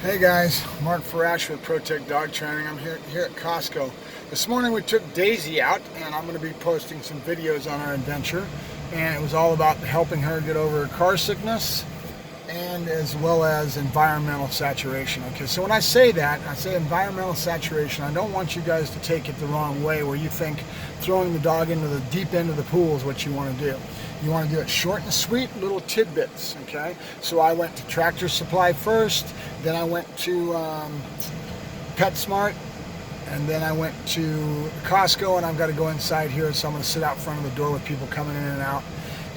Hey guys, Mark Farash with Protect Dog Training. I'm here at Costco. This morning we took Daisy out and I'm going to be posting some videos on our adventure, and it was all about helping her get over car sickness and as well as environmental saturation. Okay, so when I say that, I say environmental saturation, I don't want you guys to take it the wrong way where you think throwing the dog into the deep end of the pool is what you want to do. You want to do it short and sweet, little tidbits, okay? So I went to Tractor Supply first, then I went to PetSmart, and then I went to Costco, and I've got to go inside here, so I'm going to sit out front of the door with people coming in and out.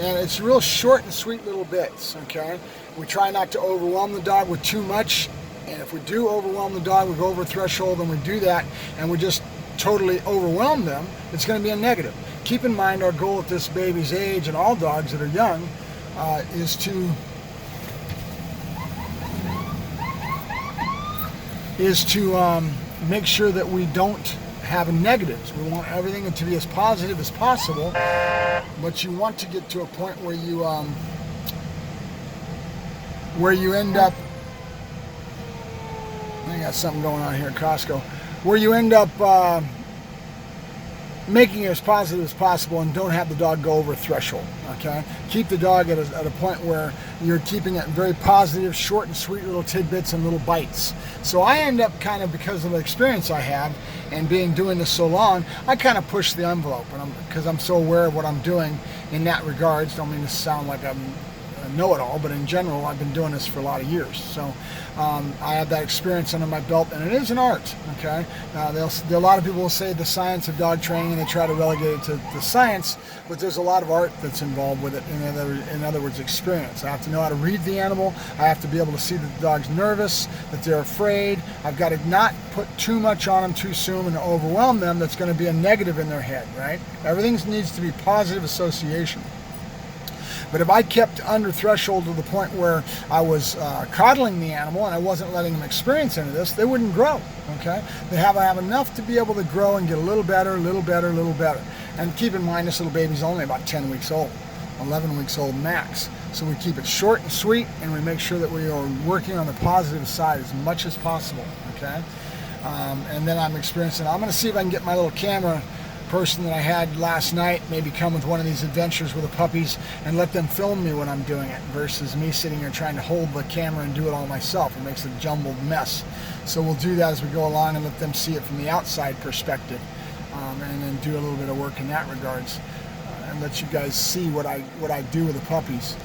And it's real short and sweet little bits, okay? We try not to overwhelm the dog with too much, and if we do overwhelm the dog, we go over a threshold and we do that, and we just totally overwhelm them, it's going to be a negative. Keep in mind our goal at this baby's age, and all dogs that are young, is to make sure that we don't have negatives. We want everything to be as positive as possible, but you want to get to a point where you end up, I got something going on here at Costco, where you end up making it as positive as possible and don't have the dog go over a threshold, okay? Keep the dog at a point where you're keeping it very positive, short and sweet little tidbits and little bites. So I end up kind of, because of the experience I have and doing this so long, I kind of push the envelope, and because I'm so aware of what I'm doing in that regards. Don't mean to sound like I'm know-it-all, but in general I've been doing this for a lot of years, so I have that experience under my belt, and it is an art, okay? A lot of people will say the science of dog training, and they try to relegate it to the science, but there's a lot of art that's involved with it. In other words, experience. I have to know how to read the animal. I have to be able to see that the dog's nervous, that they're afraid. I've got to not put too much on them too soon and overwhelm them. That's going to be a negative in their head, right? Everything needs to be positive association. But if I kept under threshold to the point where I was coddling the animal and I wasn't letting them experience any of this, they wouldn't grow, okay? They have enough to be able to grow and get a little better, a little better, a little better. And keep in mind, this little baby's only about 10 weeks old, 11 weeks old max. So we keep it short and sweet, and we make sure that we are working on the positive side as much as possible, okay? And then I'm going to see if I can get my little camera person that I had last night maybe come with one of these adventures with the puppies and let them film me when I'm doing it, versus me sitting here trying to hold the camera and do it all myself. It makes a jumbled mess. So we'll do that as we go along and let them see it from the outside perspective, and then do a little bit of work in that regards, and let you guys see what I do with the puppies.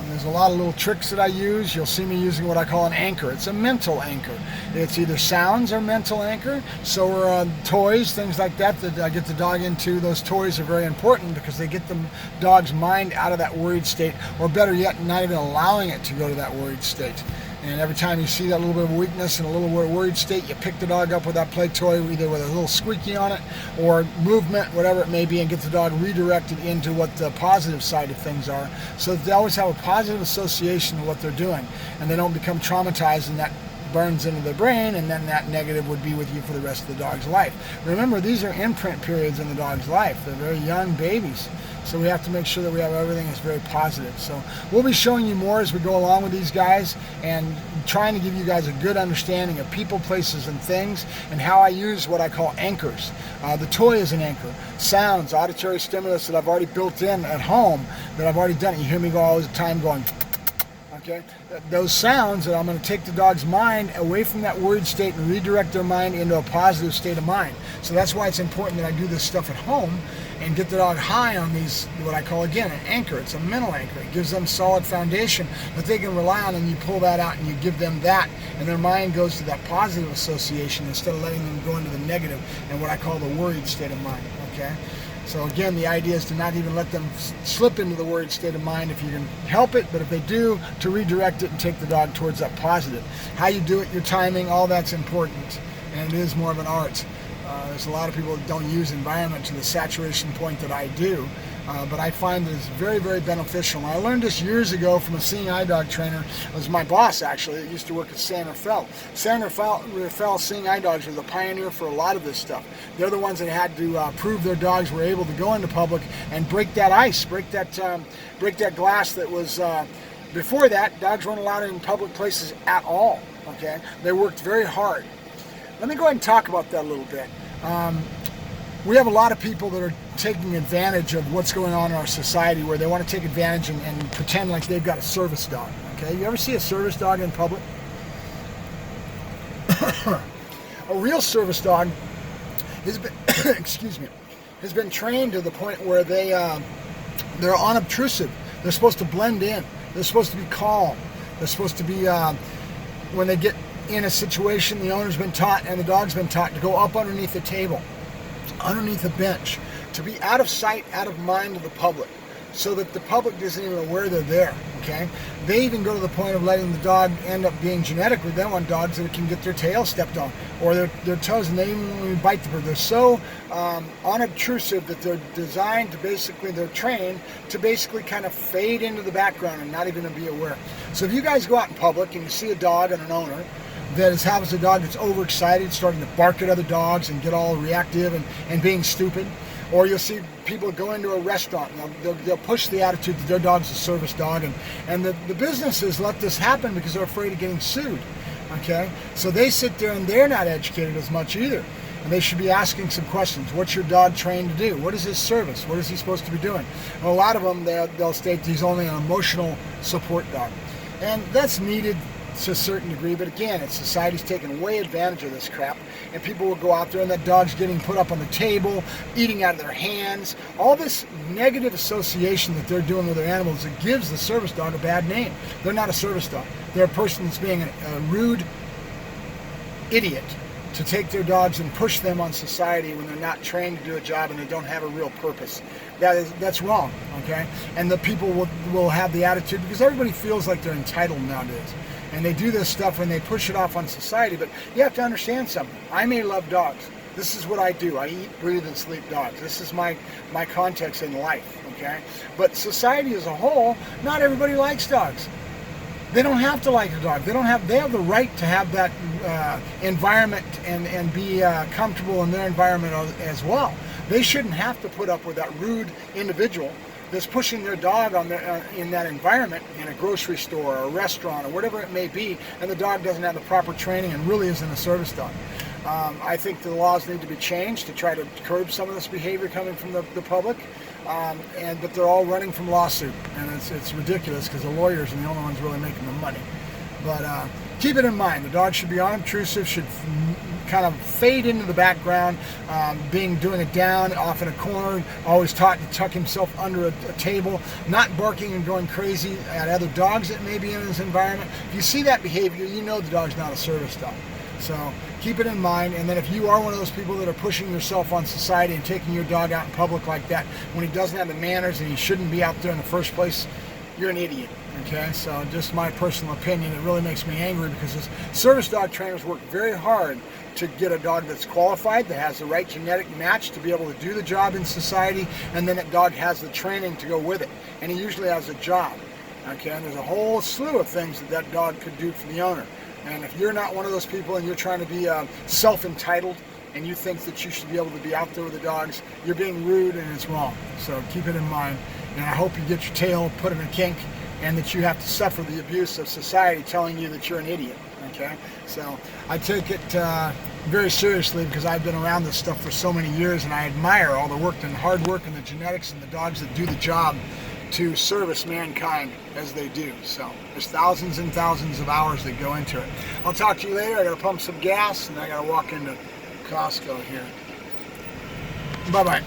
There's a lot of little tricks that I use. You'll see me using what I call an anchor. It's a mental anchor. It's either sounds or mental anchor. So are toys, things like that I get the dog into. Those toys are very important because they get the dog's mind out of that worried state, or better yet, not even allowing it to go to that worried state. And every time you see that little bit of weakness and a little worried state, you pick the dog up with that play toy, either with a little squeaky on it or movement, whatever it may be, and get the dog redirected into what the positive side of things are, so that they always have a positive association of what they're doing, and they don't become traumatized, and that burns into their brain, and then that negative would be with you for the rest of the dog's life. Remember, these are imprint periods in the dog's life. They're very young babies. So we have to make sure that we have everything that's very positive. So we'll be showing you more as we go along with these guys, and trying to give you guys a good understanding of people, places, and things, and how I use what I call anchors. The toy is an anchor. Sounds, auditory stimulus that I've already built in at home, that I've already done. You hear me go all the time going, okay? Those sounds that I'm going to take the dog's mind away from that worried state and redirect their mind into a positive state of mind. So that's why it's important that I do this stuff at home and get the dog high on these, what I call, again, an anchor. It's a mental anchor. It gives them solid foundation that they can rely on, and you pull that out and you give them that, and their mind goes to that positive association instead of letting them go into the negative and what I call the worried state of mind, okay? So again, the idea is to not even let them slip into the worried state of mind if you can help it, but if they do, to redirect it and take the dog towards that positive. How you do it, your timing, all that's important, and it is more of an art. There's a lot of people that don't use environment to the saturation point that I do, but I find that it's very, very beneficial. And I learned this years ago from a seeing eye dog trainer. It was my boss, actually, that used to work at San Rafael. San Rafael seeing eye dogs was a pioneer for a lot of this stuff. They're the ones that had to prove their dogs were able to go into public and break that ice, break that glass that was Before that, dogs weren't allowed in public places at all, okay? They worked very hard. Let me go ahead and talk about that a little bit. We have a lot of people that are taking advantage of what's going on in our society, where they want to take advantage and pretend like they've got a service dog, okay? You ever see a service dog in public? A real service dog has been, excuse me, has been trained to the point where they're unobtrusive. They're supposed to blend in. They're supposed to be calm. They're supposed to be, when they get in a situation, the owner's been taught and the dog's been taught to go up underneath the table, underneath the bench, to be out of sight, out of mind of the public, so that the public isn't even aware they're there, okay? They even go to the point of letting the dog end up being genetically, they want dogs that can get their tail stepped on, or their toes, and they even bite the bird. They're so unobtrusive that they're designed to basically, they're trained to basically kind of fade into the background and not even to be aware. So if you guys go out in public and you see a dog and an owner that has a dog that's overexcited, starting to bark at other dogs and get all reactive and being stupid, or you'll see people go into a restaurant and they'll push the attitude that their dog's a service dog, and the businesses let this happen because they're afraid of getting sued, okay? So they sit there and they're not educated as much either, and they should be asking some questions. What's your dog trained to do? What is his service? What is he supposed to be doing? And a lot of them, they'll state he's only an emotional support dog, and that's needed to a certain degree, but again, society's taking way advantage of this crap, and people will go out there and that dog's getting put up on the table, eating out of their hands, all this negative association that they're doing with their animals that gives the service dog a bad name. They're not a service dog. They're a person that's being a rude idiot to take their dogs and push them on society when they're not trained to do a job and they don't have a real purpose. That's wrong, okay? And the people will have the attitude, because everybody feels like they're entitled nowadays. And they do this stuff and they push it off on society. But you have to understand something. I may love dogs. This is what I do. I eat, breathe, and sleep dogs. This is my context in life, okay? But society as a whole, not everybody likes dogs. They don't have to like a dog. They have the right to have that environment and be comfortable in their environment as well. They shouldn't have to put up with that rude individual that's pushing their dog on in that environment, in a grocery store or a restaurant or whatever it may be, and the dog doesn't have the proper training and really isn't a service dog. I think the laws need to be changed to try to curb some of this behavior coming from the public, but they're all running from lawsuit, and it's ridiculous because the lawyers are the only ones really making the money. But keep it in mind, the dog should be unobtrusive, should kind of fade into the background, doing it down off in a corner, always taught to tuck himself under a table, not barking and going crazy at other dogs that may be in his environment. If you see that behavior, you know the dog's not a service dog. So keep it in mind, and then if you are one of those people that are pushing yourself on society and taking your dog out in public like that when he doesn't have the manners and he shouldn't be out there in the first place, you're an idiot. Okay, so just my personal opinion, it really makes me angry because this service dog trainers work very hard to get a dog that's qualified, that has the right genetic match to be able to do the job in society, and then that dog has the training to go with it, and he usually has a job. Okay, and there's a whole slew of things that dog could do for the owner. And if you're not one of those people and you're trying to be self-entitled and you think that you should be able to be out there with the dogs, you're being rude and it's wrong. So keep it in mind, and I hope you get your tail put in a kink and that you have to suffer the abuse of society telling you that you're an idiot, okay? So I take it very seriously because I've been around this stuff for so many years, and I admire all the work and hard work and the genetics and the dogs that do the job to service mankind as they do. So there's thousands and thousands of hours that go into it. I'll talk to you later. I gotta pump some gas and I gotta walk into Costco here. Bye-bye.